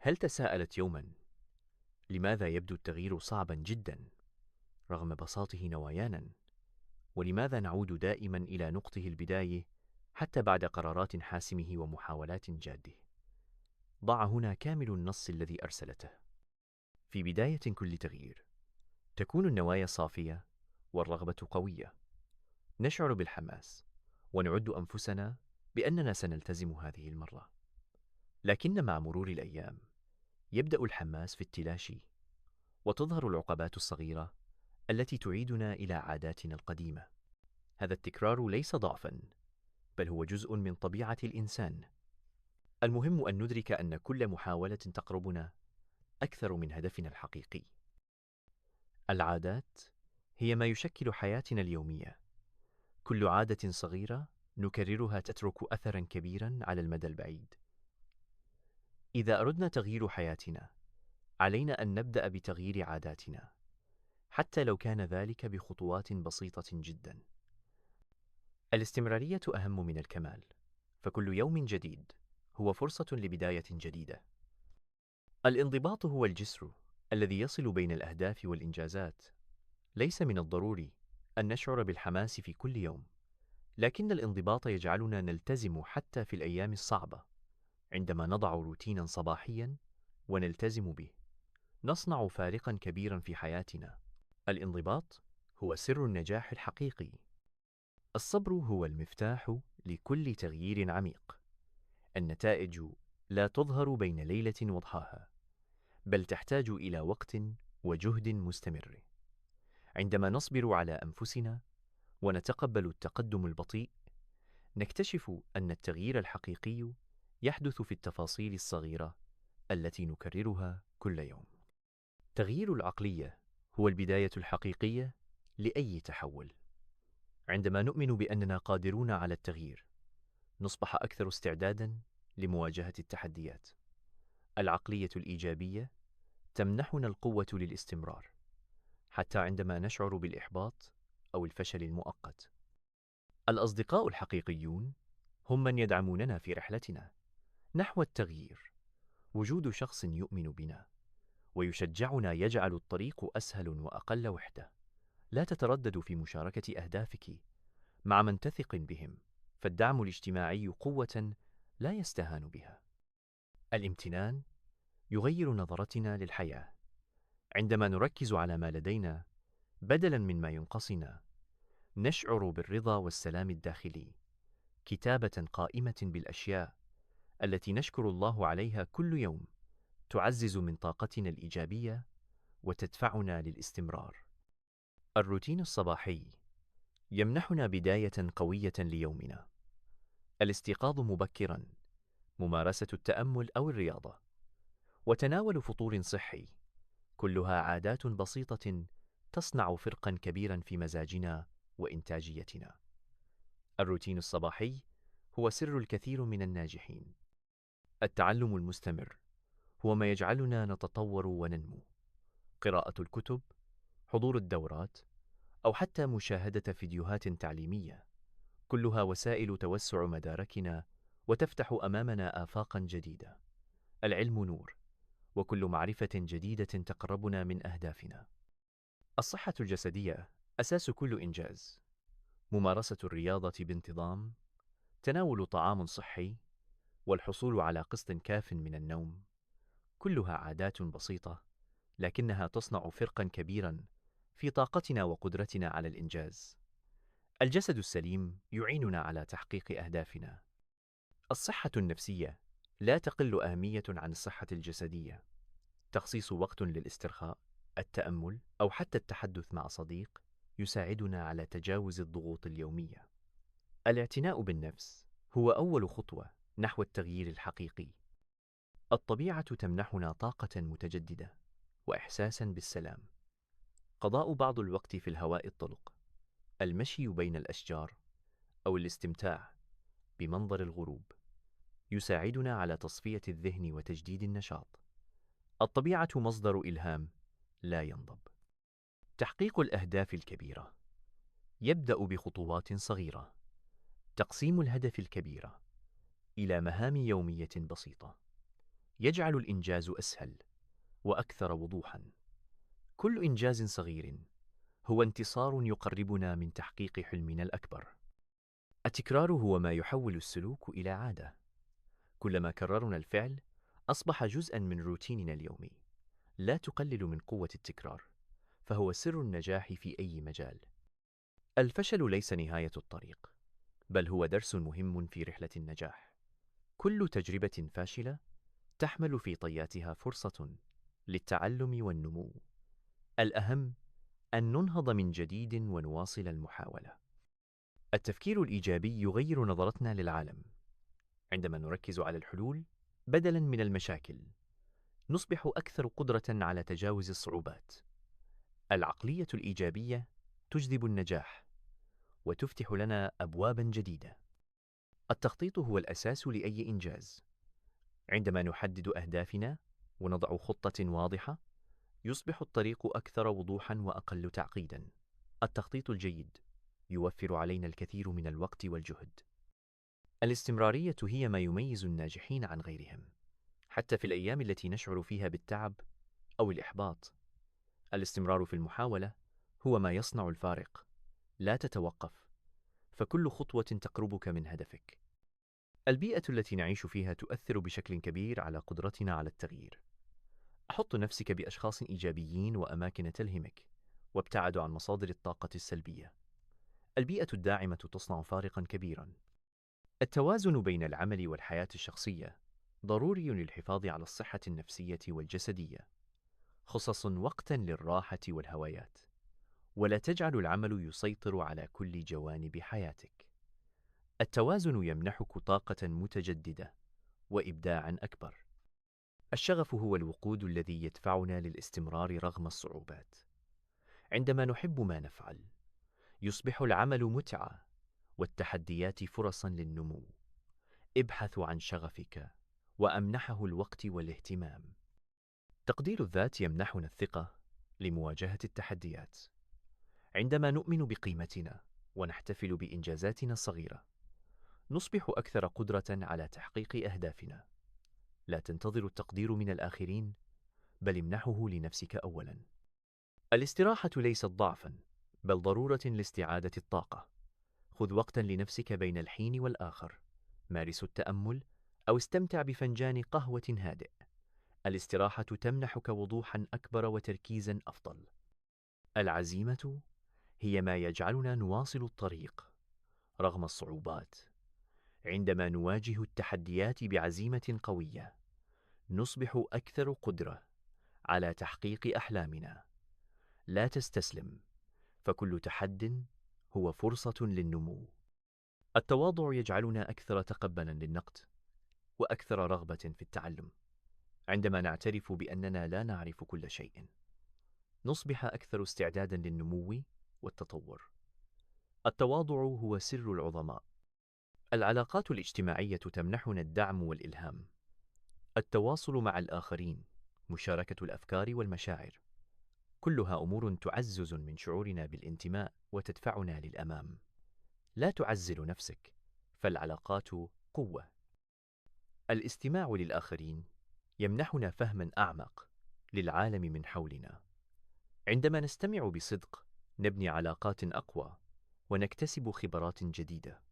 هل تساءلت يوما لماذا يبدو التغيير صعبا جدا رغم بساطه نوايانا؟ ولماذا نعود دائما إلى نقطه البداية حتى بعد قرارات حاسمه ومحاولات جاده؟ ضع هنا كامل النص الذي أرسلته. في بداية كل تغيير تكون النوايا صافية والرغبة قوية. نشعر بالحماس ونعد أنفسنا بأننا سنلتزم هذه المرة. لكن مع مرور الأيام يبدأ الحماس في التلاشي، وتظهر العقبات الصغيرة التي تعيدنا إلى عاداتنا القديمة. هذا التكرار ليس ضعفاً، بل هو جزء من طبيعة الإنسان. المهم أن ندرك أن كل محاولة تقربنا أكثر من هدفنا الحقيقي. العادات هي ما يشكل حياتنا اليومية. كل عادة صغيرة نكررها تترك أثراً كبيراً على المدى البعيد. إذا أردنا تغيير حياتنا، علينا أن نبدأ بتغيير عاداتنا، حتى لو كان ذلك بخطوات بسيطة جداً. الاستمرارية أهم من الكمال، فكل يوم جديد هو فرصة لبداية جديدة. الانضباط هو الجسر الذي يصل بين الأهداف والإنجازات. ليس من الضروري أن نشعر بالحماس في كل يوم، لكن الانضباط يجعلنا نلتزم حتى في الأيام الصعبة. عندما نضع روتينا صباحيا ونلتزم به، نصنع فارقا كبيرا في حياتنا. الانضباط هو سر النجاح الحقيقي. الصبر هو المفتاح لكل تغيير عميق. النتائج لا تظهر بين ليلة وضحاها، بل تحتاج إلى وقت وجهد مستمر. عندما نصبر على أنفسنا ونتقبل التقدم البطيء، نكتشف أن التغيير الحقيقي يحدث في التفاصيل الصغيرة التي نكررها كل يوم. تغيير العقلية هو البداية الحقيقية لأي تحول. عندما نؤمن بأننا قادرون على التغيير، نصبح أكثر استعداداً لمواجهة التحديات. العقلية الإيجابية تمنحنا القوة للاستمرار، حتى عندما نشعر بالإحباط أو الفشل المؤقت. الأصدقاء الحقيقيون هم من يدعموننا في رحلتنا نحو التغيير. وجود شخص يؤمن بنا ويشجعنا يجعل الطريق أسهل وأقل وحدة. لا تتردد في مشاركة أهدافك مع من تثق بهم، فالدعم الاجتماعي قوة لا يستهان بها. الامتنان يغير نظرتنا للحياة. عندما نركز على ما لدينا بدلاً من ما ينقصنا، نشعر بالرضا والسلام الداخلي. كتابة قائمة بالأشياء التي نشكر الله عليها كل يوم تعزز من طاقتنا الإيجابية وتدفعنا للاستمرار. الروتين الصباحي يمنحنا بداية قوية ليومنا. الاستيقاظ مبكراً، ممارسة التأمل أو الرياضة، وتناول فطور صحي، كلها عادات بسيطة تصنع فرقاً كبيراً في مزاجنا وإنتاجيتنا. الروتين الصباحي هو سر الكثير من الناجحين. التعلم المستمر هو ما يجعلنا نتطور وننمو. قراءة الكتب، حضور الدورات، أو حتى مشاهدة فيديوهات تعليمية، كلها وسائل توسع مداركنا وتفتح أمامنا آفاقاً جديدة. العلم نور، وكل معرفة جديدة تقربنا من أهدافنا. الصحة الجسدية أساس كل إنجاز. ممارسة الرياضة بانتظام، تناول طعام صحي، والحصول على قسط كاف من النوم، كلها عادات بسيطة لكنها تصنع فرقاً كبيراً في طاقتنا وقدرتنا على الإنجاز. الجسد السليم يعيننا على تحقيق أهدافنا. الصحة النفسية لا تقل أهمية عن الصحة الجسدية. تخصيص وقت للاسترخاء، التأمل، أو حتى التحدث مع صديق يساعدنا على تجاوز الضغوط اليومية. الاعتناء بالنفس هو أول خطوة نحو التغيير الحقيقي. الطبيعة تمنحنا طاقة متجددة وإحساسا بالسلام. قضاء بعض الوقت في الهواء الطلق، المشي بين الأشجار، أو الاستمتاع بمنظر الغروب يساعدنا على تصفية الذهن وتجديد النشاط. الطبيعة مصدر إلهام لا ينضب. تحقيق الأهداف الكبيرة يبدأ بخطوات صغيرة. تقسيم الهدف الكبير إلى مهام يومية بسيطة يجعل الإنجاز أسهل وأكثر وضوحًا. كل إنجاز صغير هو انتصار يقربنا من تحقيق حلمنا الأكبر. التكرار هو ما يحول السلوك إلى عادة. كلما كررنا الفعل، أصبح جزءًا من روتيننا اليومي. لا تقلل من قوة التكرار، فهو سر النجاح في أي مجال. الفشل ليس نهاية الطريق، بل هو درس مهم في رحلة النجاح. كل تجربة فاشلة تحمل في طياتها فرصة للتعلم والنمو. الأهم أن ننهض من جديد ونواصل المحاولة. التفكير الإيجابي يغير نظرتنا للعالم. عندما نركز على الحلول بدلاً من المشاكل، نصبح أكثر قدرة على تجاوز الصعوبات. العقلية الإيجابية تجذب النجاح وتفتح لنا أبواباً جديدة. التخطيط هو الأساس لأي إنجاز. عندما نحدد أهدافنا ونضع خطة واضحة، يصبح الطريق أكثر وضوحاً وأقل تعقيداً. التخطيط الجيد يوفر علينا الكثير من الوقت والجهد. الاستمرارية هي ما يميز الناجحين عن غيرهم، حتى في الأيام التي نشعر فيها بالتعب أو الإحباط. الاستمرار في المحاولة هو ما يصنع الفارق. لا تتوقف، فكل خطوة تقربك من هدفك. البيئة التي نعيش فيها تؤثر بشكل كبير على قدرتنا على التغيير. أحط نفسك بأشخاص إيجابيين وأماكن تلهمك، وابتعد عن مصادر الطاقة السلبية. البيئة الداعمة تصنع فارقاً كبيراً. التوازن بين العمل والحياة الشخصية ضروري للحفاظ على الصحة النفسية والجسدية. خصص وقتاً للراحة والهوايات، ولا تجعل العمل يسيطر على كل جوانب حياتك. التوازن يمنحك طاقة متجددة وإبداعاً أكبر. الشغف هو الوقود الذي يدفعنا للاستمرار رغم الصعوبات. عندما نحب ما نفعل، يصبح العمل متعة والتحديات فرصاً للنمو. ابحث عن شغفك وأمنحه الوقت والاهتمام. تقدير الذات يمنحنا الثقة لمواجهة التحديات. عندما نؤمن بقيمتنا ونحتفل بإنجازاتنا الصغيرة، نصبح أكثر قدرة على تحقيق أهدافنا. لا تنتظر التقدير من الآخرين، بل امنحه لنفسك أولاً. الاستراحة ليست ضعفاً، بل ضرورة لاستعادة الطاقة. خذ وقتاً لنفسك بين الحين والآخر. مارس التأمل أو استمتع بفنجان قهوة هادئ. الاستراحة تمنحك وضوحاً أكبر وتركيزاً أفضل. العزيمة هي ما يجعلنا نواصل الطريق رغم الصعوبات. عندما نواجه التحديات بعزيمة قوية، نصبح أكثر قدرة على تحقيق أحلامنا. لا تستسلم، فكل تحد هو فرصة للنمو. التواضع يجعلنا أكثر تقبلاً للنقد وأكثر رغبة في التعلم. عندما نعترف بأننا لا نعرف كل شيء، نصبح أكثر استعداداً للنمو والتطور. التواضع هو سر العظماء. العلاقات الاجتماعية تمنحنا الدعم والإلهام. التواصل مع الآخرين، مشاركة الأفكار والمشاعر، كلها أمور تعزز من شعورنا بالانتماء وتدفعنا للأمام. لا تعزل نفسك، فالعلاقات قوة. الاستماع للآخرين يمنحنا فهماً أعمق للعالم من حولنا. عندما نستمع بصدق، نبني علاقات أقوى ونكتسب خبرات جديدة.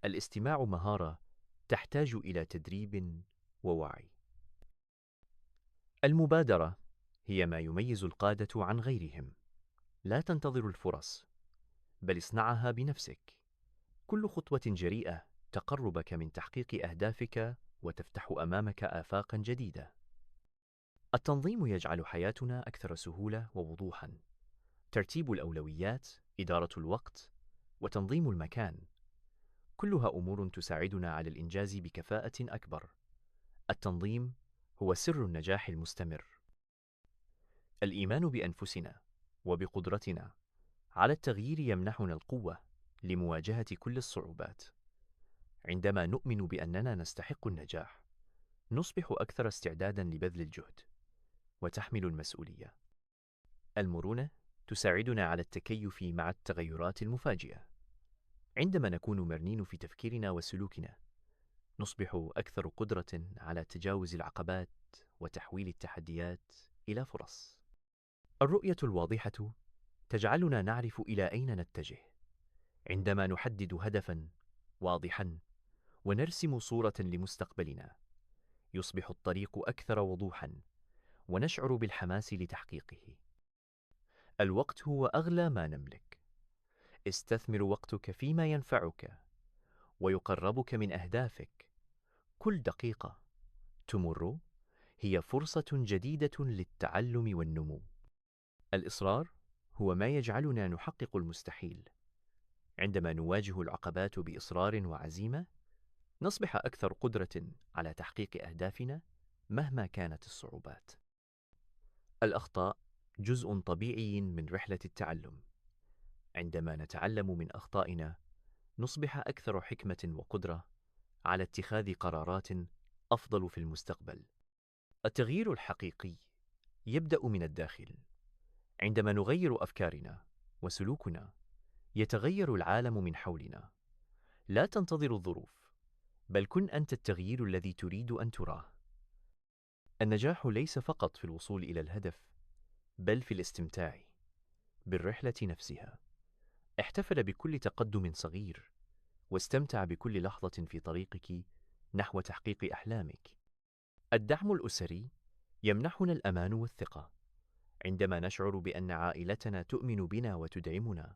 الاستماع مهارة تحتاج إلى تدريب ووعي. المبادرة هي ما يميز القادة عن غيرهم. لا تنتظر الفرص، بل اصنعها بنفسك. كل خطوة جريئة تقربك من تحقيق أهدافك وتفتح أمامك آفاقاً جديدة. التنظيم يجعل حياتنا أكثر سهولة ووضوحاً. ترتيب الأولويات، إدارة الوقت، وتنظيم المكان، كلها أمور تساعدنا على الإنجاز بكفاءة أكبر. التنظيم هو سر النجاح المستمر. الإيمان بأنفسنا وبقدرتنا على التغيير يمنحنا القوة لمواجهة كل الصعوبات. عندما نؤمن بأننا نستحق النجاح، نصبح أكثر استعداداً لبذل الجهد وتحمل المسؤولية. المرونة تساعدنا على التكيف مع التغيرات المفاجئة. عندما نكون مرنين في تفكيرنا وسلوكنا، نصبح أكثر قدرة على تجاوز العقبات وتحويل التحديات إلى فرص. الرؤية الواضحة تجعلنا نعرف إلى أين نتجه. عندما نحدد هدفاً واضحاً ونرسم صورة لمستقبلنا، يصبح الطريق أكثر وضوحاً ونشعر بالحماس لتحقيقه. الوقت هو أغلى ما نملك. استثمر وقتك فيما ينفعك ويقربك من أهدافك. كل دقيقة تمر هي فرصة جديدة للتعلم والنمو. الإصرار هو ما يجعلنا نحقق المستحيل. عندما نواجه العقبات بإصرار وعزيمة، نصبح أكثر قدرة على تحقيق أهدافنا مهما كانت الصعوبات. الأخطاء جزء طبيعي من رحلة التعلم. عندما نتعلم من أخطائنا، نصبح أكثر حكمة وقدرة على اتخاذ قرارات أفضل في المستقبل. التغيير الحقيقي يبدأ من الداخل. عندما نغير أفكارنا وسلوكنا، يتغير العالم من حولنا. لا تنتظر الظروف، بل كن أنت التغيير الذي تريد أن تراه. النجاح ليس فقط في الوصول إلى الهدف، بل في الاستمتاع بالرحلة نفسها. احتفل بكل تقدم صغير، واستمتع بكل لحظة في طريقك نحو تحقيق أحلامك. الدعم الأسري يمنحنا الأمان والثقة. عندما نشعر بأن عائلتنا تؤمن بنا وتدعمنا،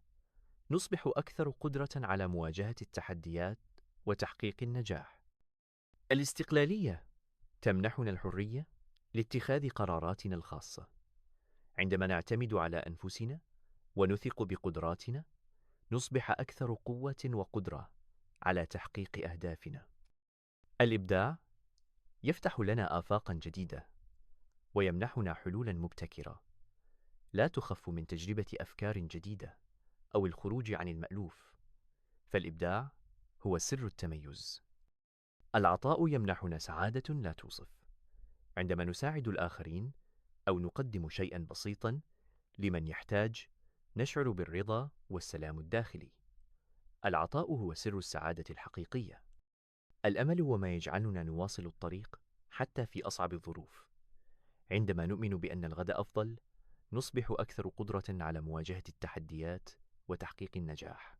نصبح أكثر قدرة على مواجهة التحديات وتحقيق النجاح. الاستقلالية تمنحنا الحرية لاتخاذ قراراتنا الخاصة. عندما نعتمد على أنفسنا ونثق بقدراتنا، نصبح أكثر قوة وقدرة على تحقيق أهدافنا. الإبداع يفتح لنا آفاقاً جديدة ويمنحنا حلولاً مبتكرة. لا تخف من تجربة أفكار جديدة أو الخروج عن المألوف، فالإبداع هو سر التميز. العطاء يمنحنا سعادة لا توصف. عندما نساعد الآخرين أو نقدم شيئاً بسيطاً لمن يحتاج، نشعر بالرضا والسلام الداخلي. العطاء هو سر السعادة الحقيقية. الأمل هو ما يجعلنا نواصل الطريق حتى في أصعب الظروف. عندما نؤمن بأن الغد أفضل، نصبح أكثر قدرة على مواجهة التحديات وتحقيق النجاح.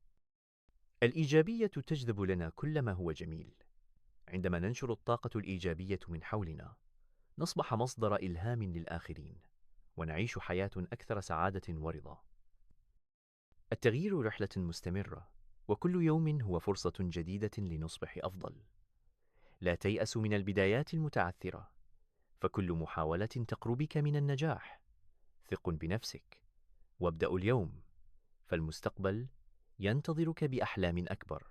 الإيجابية تجذب لنا كل ما هو جميل. عندما ننشر الطاقة الإيجابية من حولنا، نصبح مصدر إلهام للآخرين ونعيش حياة أكثر سعادة ورضا. التغيير رحلة مستمرة، وكل يوم هو فرصة جديدة لنصبح أفضل. لا تيأس من البدايات المتعثرة، فكل محاولة تقربك من النجاح. ثق بنفسك وابدأ اليوم، فالمستقبل ينتظرك بأحلام أكبر.